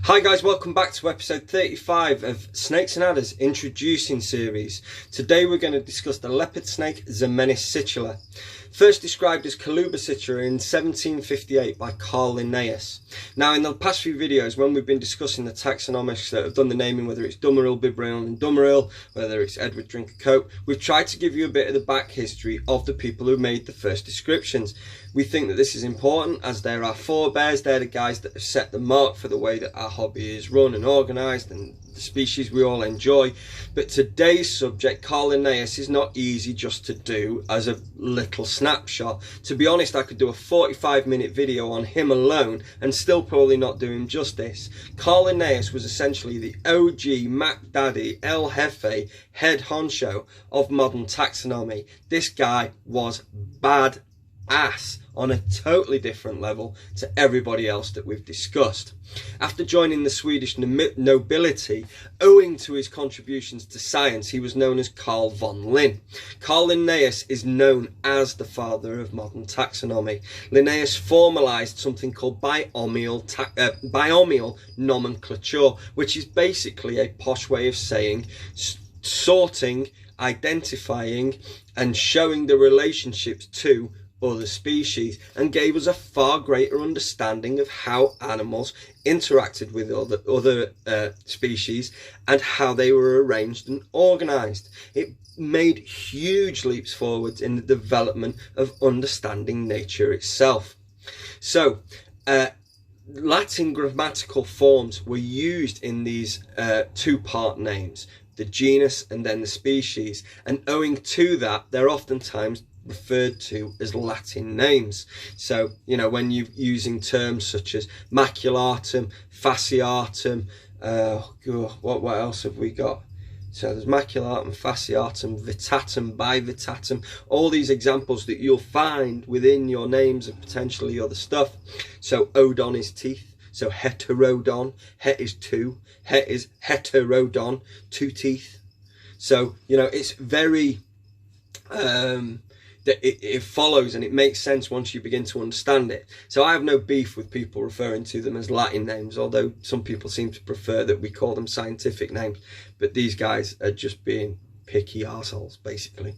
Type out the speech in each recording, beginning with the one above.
Hi guys, welcome back to episode 35 of Snakes and Adders Introducing series. Today we're going to discuss the leopard snake Zamenis situla. First described as Coluber situla in 1758 by Linnaeus. Now in the past few videos when we've been discussing the taxonomists that have done the naming, whether it's Dummeril, Bibril and Dummeril, whether it's Edward Drinker Cope, we've tried to give you a bit of the back history of the people who made the first descriptions. We think that this is important as they're our forebears, they're the guys that have set the mark for the way that our hobby is run and organised and the species we all enjoy. But today's subject, Linnaeus, is not easy just to do as a little snapshot. To be honest, I could do a 45-minute video on him alone and still probably not do him justice. Linnaeus was essentially the OG Mac Daddy El Jefe head honcho of modern taxonomy. This guy was bad ass on a totally different level to everybody else that we've discussed. After joining the Swedish nobility, owing to his contributions to science, he was known as Carl von Linn. Linnaeus is known as the father of modern taxonomy. Linnaeus formalised something called binomial nomenclature, which is basically a posh way of saying sorting, identifying and showing the relationships to other species, and gave us a far greater understanding of how animals interacted with other species and how they were arranged and organised. It made huge leaps forwards in the development of understanding nature itself. So Latin grammatical forms were used in these two-part names, the genus and then the species, and owing to that they're oftentimes referred to as Latin names. So, you know, when you're using terms such as maculatum, fasciatum, what else have we got? So there's maculatum, fasciatum, vitatum, bivitatum, all these examples that you'll find within your names and potentially other stuff. So odon is teeth. So heterodon, het is two, het is heterodon, two teeth. So, you know, it's very it follows and it makes sense once you begin to understand it. So I have no beef with people referring to them as Latin names, although some people seem to prefer that we call them scientific names. But these guys are just being picky arseholes, basically.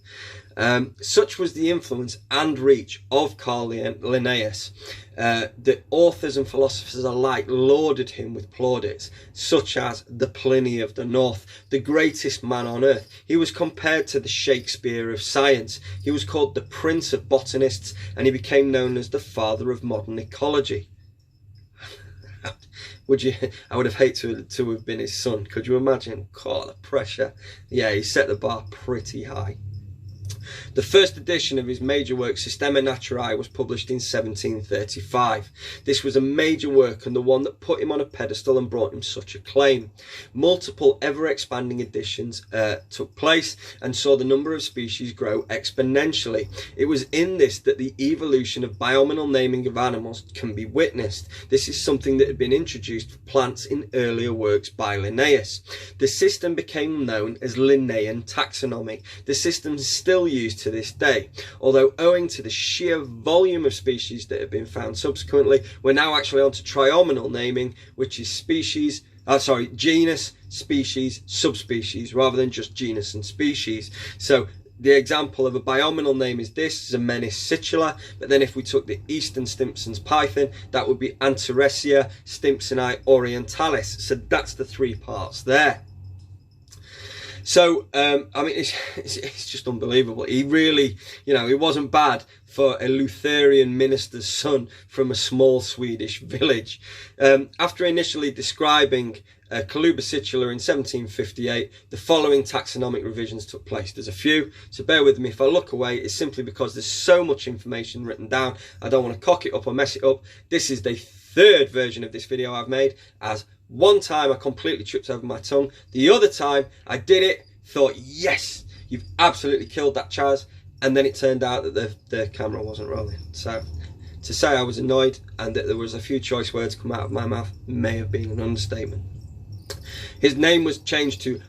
Such was the influence and reach of Linnaeus that authors and philosophers alike lauded him with plaudits, such as the Pliny of the North, the greatest man on earth. He was compared to the Shakespeare of science. He was called the Prince of Botanists, and he became known as the father of modern ecology. I would have hated to have been his son. Could you imagine? God, the pressure. Yeah, he set the bar pretty high. The first edition of his major work, Systema Naturae, was published in 1735. This was a major work and the one that put him on a pedestal and brought him such acclaim. Multiple ever-expanding editions took place and saw the number of species grow exponentially. It was in this that the evolution of binomial naming of animals can be witnessed. This is something that had been introduced for plants in earlier works by Linnaeus. The system became known as Linnaean taxonomy. The system is still used to this day, although owing to the sheer volume of species that have been found subsequently, we're now actually onto triominal naming, which is genus, species, subspecies, rather than just genus and species. So the example of a binomial name is this, Zamenis situla, but then if we took the eastern Stimpson's python, that would be Antaresia stimpsoni orientalis. So that's the three parts there. So, I mean, it's just unbelievable. He really, you know, it wasn't bad for a Lutheran minister's son from a small Swedish village. After initially describing Coluber situla in 1758, the following taxonomic revisions took place. There's a few, so bear with me. If I look away, it's simply because there's so much information written down. I don't want to cock it up or mess it up. This is the third version of this video I've made, as one time I completely tripped over my tongue. The other time I did it, thought, yes, you've absolutely killed that Chaz. And then it turned out that the camera wasn't rolling. So to say I was annoyed and that there was a few choice words come out of my mouth may have been an understatement. His name was changed to,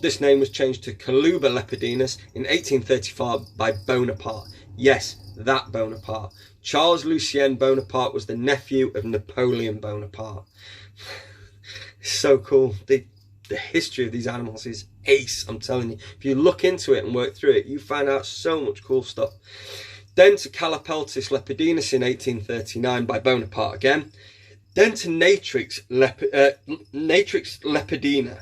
this name was changed to Coluber lepidinus in 1835 by Bonaparte. Yes, that Bonaparte. Charles Lucien Bonaparte was the nephew of Napoleon Bonaparte. It's so cool. The history of these animals is ace, I'm telling you. If you look into it and work through it, you find out so much cool stuff. Then to Calopeltis lepidinus in 1839 by Bonaparte again. Then to Natrix lepidina.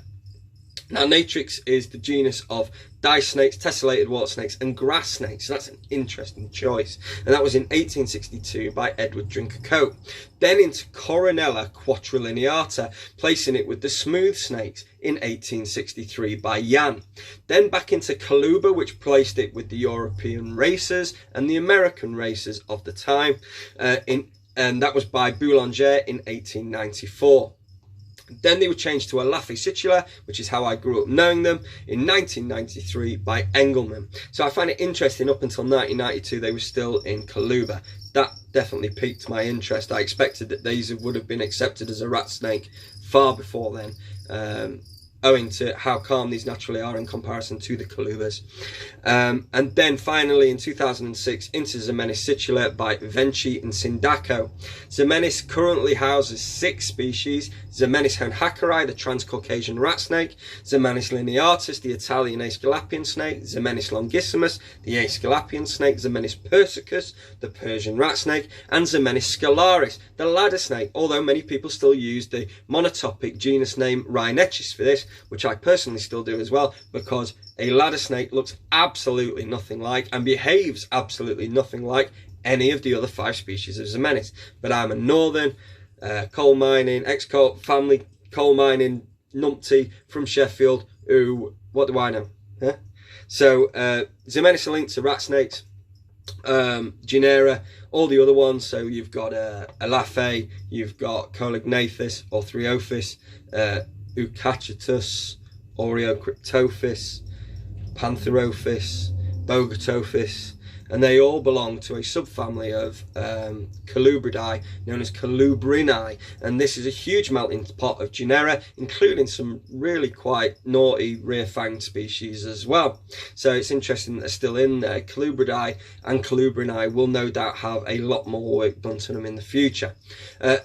Now, Natrix is the genus of dice snakes, tessellated water snakes, and grass snakes. So that's an interesting choice. And that was in 1862 by Edward Drinker Coate. Then into Coronella quadrilineata, placing it with the smooth snakes in 1863 by Yan. Then back into Coluber, which placed it with the European racers and the American racers of the time. And that was by Boulanger in 1894. Then they were changed to Elaphis situla, which is how I grew up knowing them, in 1993 by Engelmann. So I find it interesting, up until 1992 they were still in Coluber. That definitely piqued my interest. I expected that these would have been accepted as a rat snake far before then, owing to how calm these naturally are in comparison to the Colubers. And then finally in 2006 into Zamenis situla by Venci and Sindaco. Zamenis currently houses 6 species: Zamenis honhackeri, the Transcaucasian rat snake; Zamenis lineatus, the Italian Aesculapian snake; Zamenis longissimus, the Aesculapian snake; Zamenis persicus, the Persian rat snake; and Zamenis scalaris, the ladder snake, although many people still use the monotypic genus name Rhinechis for this, which I personally still do as well, because a ladder snake looks absolutely nothing like and behaves absolutely nothing like any of the other 5 species of Zamenis. But I'm a northern coal mining, ex-coal family coal mining numpty from Sheffield who, what do I know? Huh? So Zamenis are linked to rat snakes, genera, all the other ones. So you've got Elaphe, you've got Colignathus, Orthriophis, Eucachetus, Oreocryptophis, Pantherophis, Bogotophis, and they all belong to a subfamily of Colubridae known as Colubrini, and this is a huge melting pot of genera, including some really quite naughty rear-fanged species as well. So it's interesting that they're still in there. Colubridae and Colubrini will no doubt have a lot more work done to them in the future.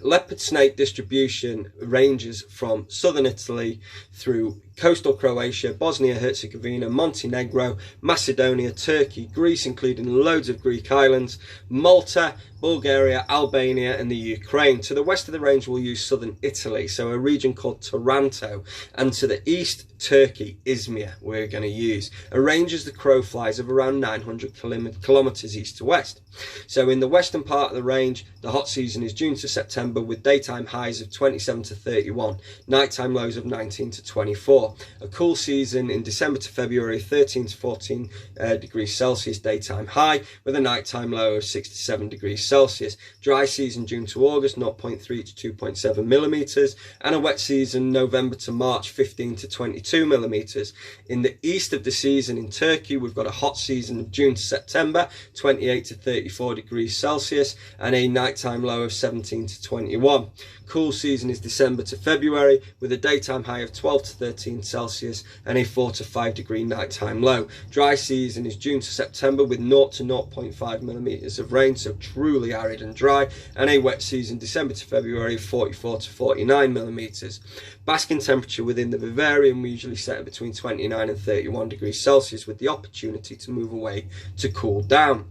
Leopard snake distribution ranges from southern Italy through coastal Croatia, Bosnia-Herzegovina, Montenegro, Macedonia, Turkey, Greece, including loads of Greek islands, Malta, Bulgaria, Albania, and the Ukraine. To the west of the range we'll use southern Italy, so a region called Taranto, and to the east Turkey, Izmir, we're going to use a range as the crow flies of around 900 kilometers east to west. So in the western part of the range, the hot season is June to September, with daytime highs of 27 to 31, nighttime lows of 19 to 24. A cool season in December to February, 13 to 14 degrees Celsius daytime high, with a nighttime low of 6 to 7 degrees Celsius. Dry season June to August, 0.3 to 2.7 millimeters, and a wet season November to March, 15 to 22 millimeters. In the east of the season in Turkey, we've got a hot season of June to September, 28 to 34 degrees Celsius, and a nighttime low of 17 to 21. Cool season is December to February, with a daytime high of 12 to 13 Celsius and a 4 to 5 degree nighttime low. Dry season is June to September, with 0 to 0.5 millimeters of rain, so truly arid and dry, and a wet season December to February, 44 to 49 millimeters. Basking temperature within the Bavarian we usually set at between 29 and 31 degrees Celsius, with the opportunity to move away to cool down.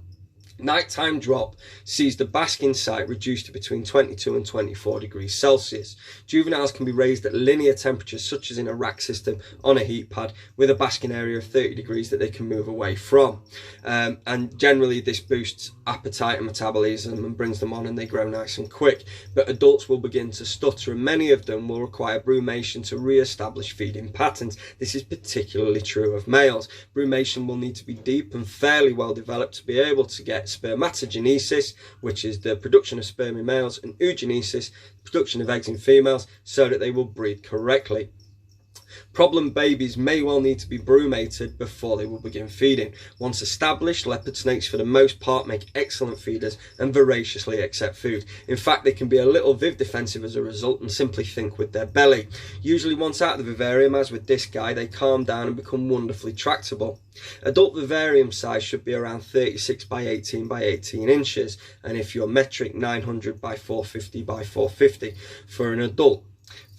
Nighttime drop sees the basking site reduced to between 22 and 24 degrees Celsius. Juveniles can be raised at linear temperatures, such as in a rack system on a heat pad, with a basking area of 30 degrees that they can move away from. And generally this boosts appetite and metabolism and brings them on, and they grow nice and quick. But adults will begin to stutter, and many of them will require brumation to re-establish feeding patterns. This is particularly true of males. Brumation will need to be deep and fairly well developed to be able to get spermatogenesis, which is the production of sperm in males, and oogenesis, production of eggs in females, so that they will breed correctly. Problem babies may well need to be brumated before they will begin feeding. Once established, leopard snakes for the most part make excellent feeders and voraciously accept food. In fact, they can be a little viv-defensive as a result and simply think with their belly. Usually once out of the vivarium, as with this guy, they calm down and become wonderfully tractable. Adult vivarium size should be around 36 by 18 by 18 inches, and if you're metric, 900 by 450 by 450 for an adult.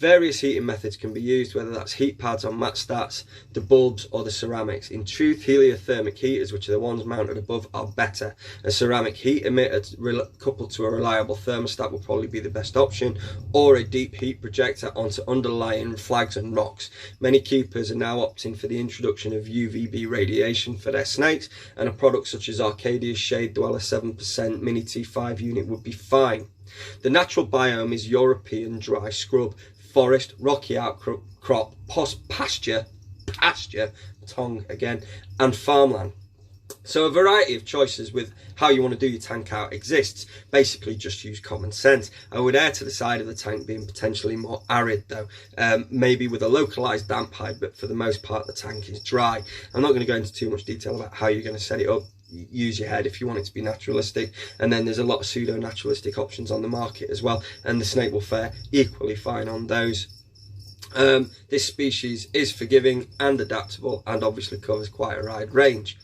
Various heating methods can be used, whether that's heat pads on mat stats, the bulbs or the ceramics. In truth, heliothermic heaters, which are the ones mounted above, are better. A ceramic heat emitter coupled to a reliable thermostat will probably be the best option, or a deep heat projector onto underlying flags and rocks. Many keepers are now opting for the introduction of UVB radiation for their snakes, and a product such as Arcadia's Shade Dweller 7% Mini T5 unit would be fine. The natural biome is European dry scrub, forest, rocky outcrop, pasture, tongue again, and farmland. So a variety of choices with how you want to do your tank out exists. Basically just use common sense. I would err to the side of the tank being potentially more arid though, maybe with a localized damp hide, but for the most part the tank is dry. I'm not going to go into too much detail about how you're going to set it up. Use your head if you want it to be naturalistic, and then there's a lot of pseudo naturalistic options on the market as well, and the snake will fare equally fine on those. This species is forgiving and adaptable, and obviously covers quite a wide range.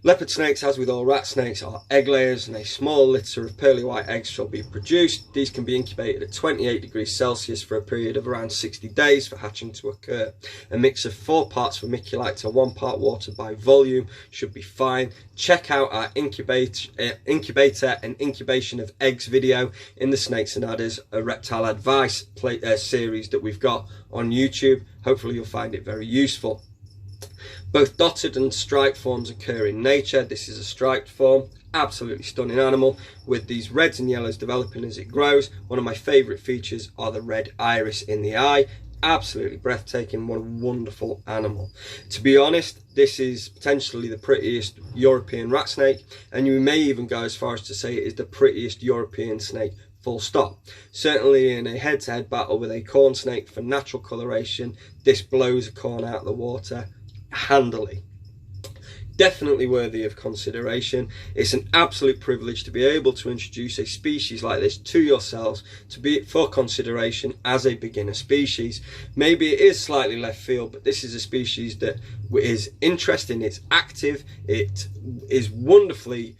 Leopard snakes, as with all rat snakes, are egg layers, and a small litter of pearly white eggs shall be produced. These can be incubated at 28 degrees Celsius for a period of around 60 days for hatching to occur. A mix of 4 parts vermiculite to 1 part water by volume should be fine. Check out our incubator and incubation of eggs video in the Snakes and Adders, a reptile advice series that we've got on YouTube. Hopefully you'll find it very useful. Both dotted and striped forms occur in nature. This is a striped form, absolutely stunning animal, with these reds and yellows developing as it grows. One of my favourite features are the red iris in the eye. Absolutely breathtaking. What a wonderful animal. To be honest, this is potentially the prettiest European rat snake, and you may even go as far as to say it is the prettiest European snake, full stop. Certainly in a head-to-head battle with a corn snake for natural coloration, this blows a corn out of the water handily. Definitely worthy of consideration. It's an absolute privilege to be able to introduce a species like this to yourselves for consideration as a beginner species. Maybe it is slightly left field, but this is a species that is interesting, it's active, it is wonderfully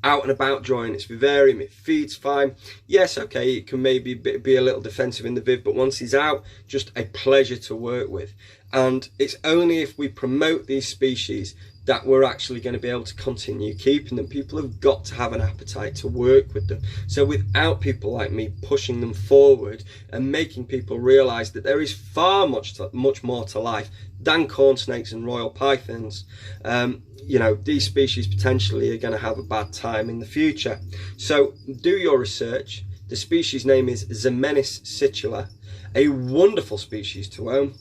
out and about drawing its vivarium, it feeds fine. Yes, okay, it can maybe be a little defensive in the viv, but once he's out, just a pleasure to work with. And it's only if we promote these species that we're actually going to be able to continue keeping them. People have got to have an appetite to work with them. So without people like me pushing them forward and making people realise that there is far much more to life than corn snakes and royal pythons, you know, these species potentially are going to have a bad time in the future. So do your research. The species name is Zamenis situla, a wonderful species to own.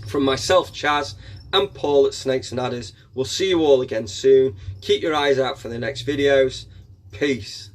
From myself, Chaz, and Paul at Snakes and Adders, we'll see you all again soon. Keep your eyes out for the next videos. Peace.